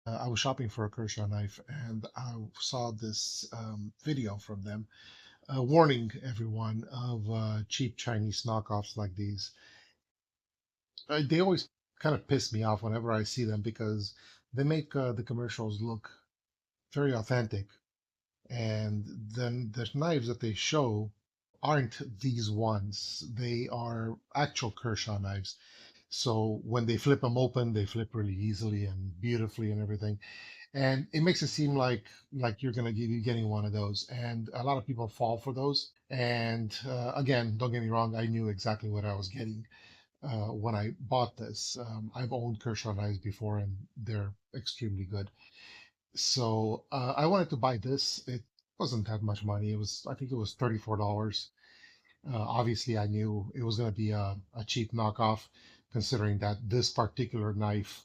I was shopping for a Kershaw knife and I saw this video from them warning everyone of cheap Chinese knockoffs like these. They always kind of piss me off whenever I see them because they make the commercials look very authentic, and then the knives that they show aren't these ones. They are actual Kershaw knives. So when they flip them open, they flip really easily and beautifully and everything. And it makes it seem like you're gonna be getting one of those. And a lot of people fall for those. And again, don't get me wrong, I knew exactly what I was getting when I bought this. I've owned Kershaw knives before, and they're extremely good. So I wanted to buy this. It wasn't that much money. I think it was $34. Obviously, I knew it was going to be a cheap knockoff, considering that this particular knife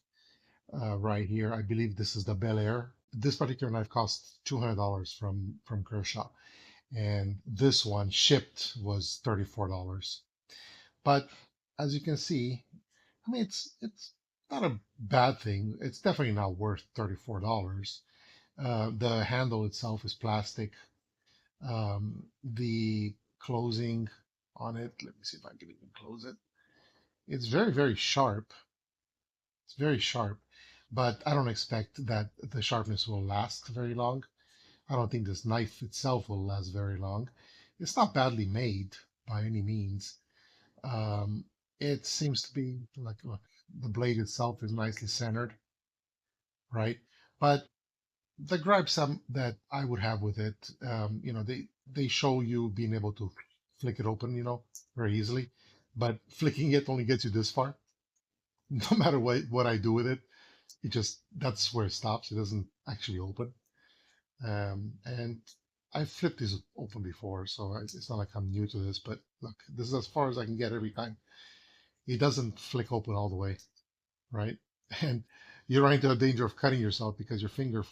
right here, I believe this is the Bel Air. This particular knife costs $200 from Kershaw, and this one shipped was $34. But as you can see, I mean, it's not a bad thing. It's definitely not worth $34. The handle itself is plastic. The closing on it, let me see if I can even close it. It's very, very sharp. It's very sharp, but I don't expect that the sharpness will last very long. I don't think this knife itself will last very long. It's not badly made by any means. Um, it seems to be like, look, the blade itself is nicely centered, right? But the gripe some that I would have with it, they show you being able to flick it open, very easily, but flicking it only gets you this far. No matter what I do with it, it just that's where it stops. It doesn't actually open. And I've flipped this open before, so it's not like I'm new to this. But look, this is as far as I can get every time. It doesn't flick open all the way, right? And you're right into the danger of cutting yourself because your finger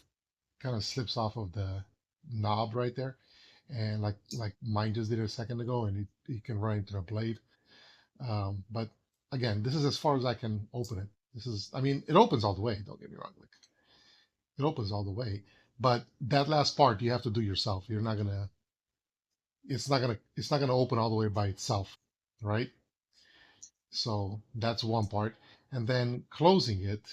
kind of slips off of the knob right there, and like mine just did a second ago, and it can run into the blade. But again, this is as far as I can open it. I mean, it opens all the way. Don't get me wrong, like it opens all the way. But that last part you have to do yourself. You're not gonna. It's not gonna open all the way by itself, right? So that's one part. And then closing it,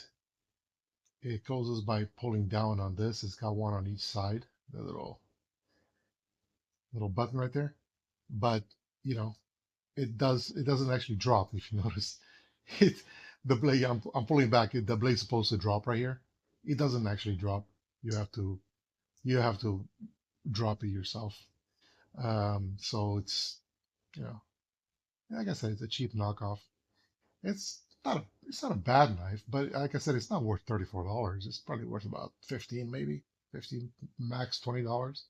it closes by pulling down on this. It's got one on each side. The little button right there. But you know, it doesn't actually drop if you notice. It the blade I'm pulling back, the blade's supposed to drop right here. It doesn't actually drop. You have to you have to drop it yourself. So you know, like I said, it's a cheap knockoff. It's not a bad knife, but like I said, it's not worth $34. It's probably worth about 15, maybe 15, max $20.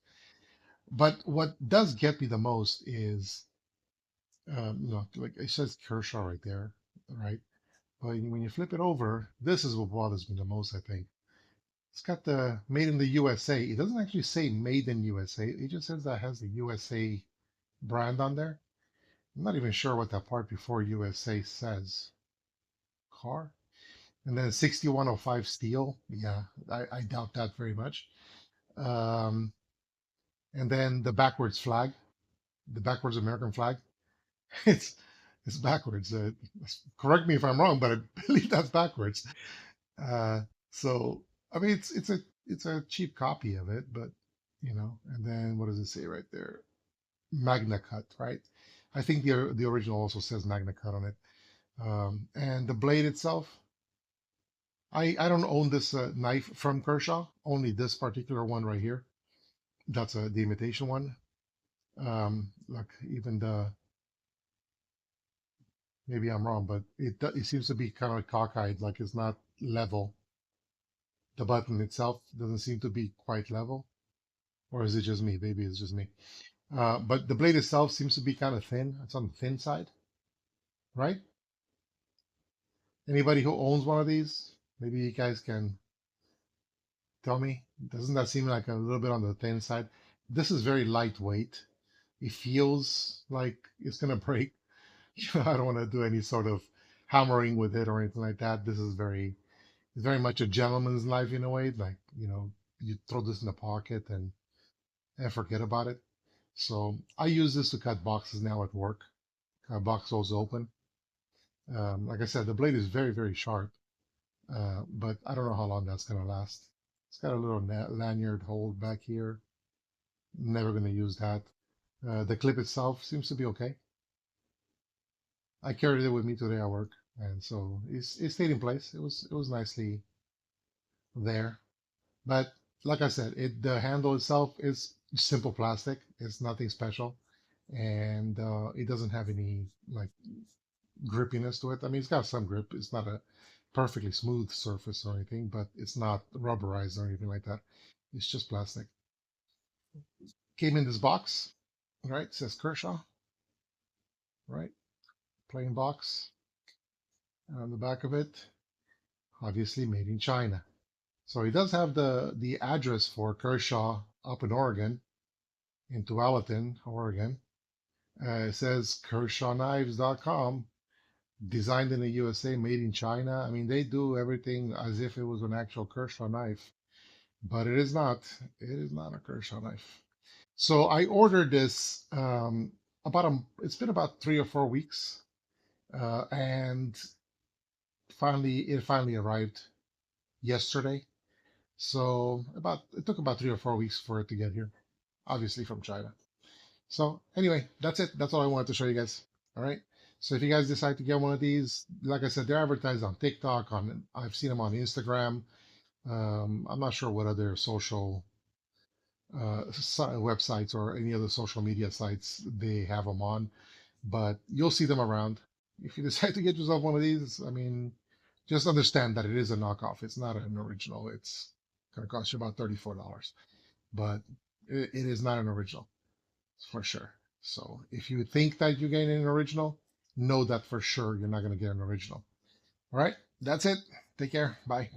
But what does get me the most is, like it says Kershaw right there, right? But when you flip it over, this is what bothers me the most, I think. It's got the made in the USA. It doesn't actually say made in USA. It just says that it has the USA brand on there. I'm not even sure what that part before USA says. Car. And then 6105 steel. Yeah, I doubt that very much. Um, and then the backwards flag, the backwards American flag. It's it's backwards. Correct me if I'm wrong, but I believe that's backwards. So I mean, it's a cheap copy of it, but And then what does it say right there? MagnaCut, right? I think the original also says MagnaCut on it. And the blade itself, I don't own this knife from Kershaw. Only this particular one right here. That's the imitation one. Look, even the maybe I'm wrong, but it seems to be kind of cockeyed, like it's not level. The button itself doesn't seem to be quite level, or is it just me? Maybe it's just me. But the blade itself seems to be kind of thin. It's on the thin side, right? Anybody who owns one of these, maybe you guys can tell me. Doesn't that seem like a little bit on the thin side? This is very lightweight. It feels like it's gonna break. I don't want to do any sort of hammering with it or anything like that. This is very. It's very much a gentleman's knife in a way. Like, you throw this in the pocket and forget about it. So I use this to cut boxes now at work. Box holes open. Like I said, the blade is very, very sharp, but I don't know how long that's going to last. It's got a little lanyard hole back here. Never going to use that. The clip itself seems to be okay. I carried it with me today at work, and so it stayed in place. It was nicely there. But like I said, the handle itself is simple plastic. It's nothing special, and it doesn't have any like grippiness to it. I mean, it's got some grip. It's not a perfectly smooth surface or anything, but it's not rubberized or anything like that. It's just plastic. Came in this box, right? It says Kershaw, right? Plain box. And on the back of it, obviously made in China. So it does have the address for Kershaw up in Oregon, in Tualatin, Oregon. It says KershawKnives.com, designed in the USA, made in China. I mean, they do everything as if it was an actual Kershaw knife, but it is not. It is not a Kershaw knife. So I ordered this it's been about 3 or 4 weeks, and it finally arrived yesterday. So it took about 3 or 4 weeks for it to get here, obviously from China. So anyway, that's it. That's all I wanted to show you guys. All right. So if you guys decide to get one of these, like I said, they're advertised on TikTok. I've seen them on Instagram. I'm not sure what other social websites or any other social media sites they have them on, but you'll see them around. If you decide to get yourself one of these, I mean, just understand that it is a knockoff. It's not an original. It's going to cost you about $34, but it is not an original for sure. So if you think that you're getting an original, know that for sure you're not going to get an original. All right, that's it. Take care. Bye.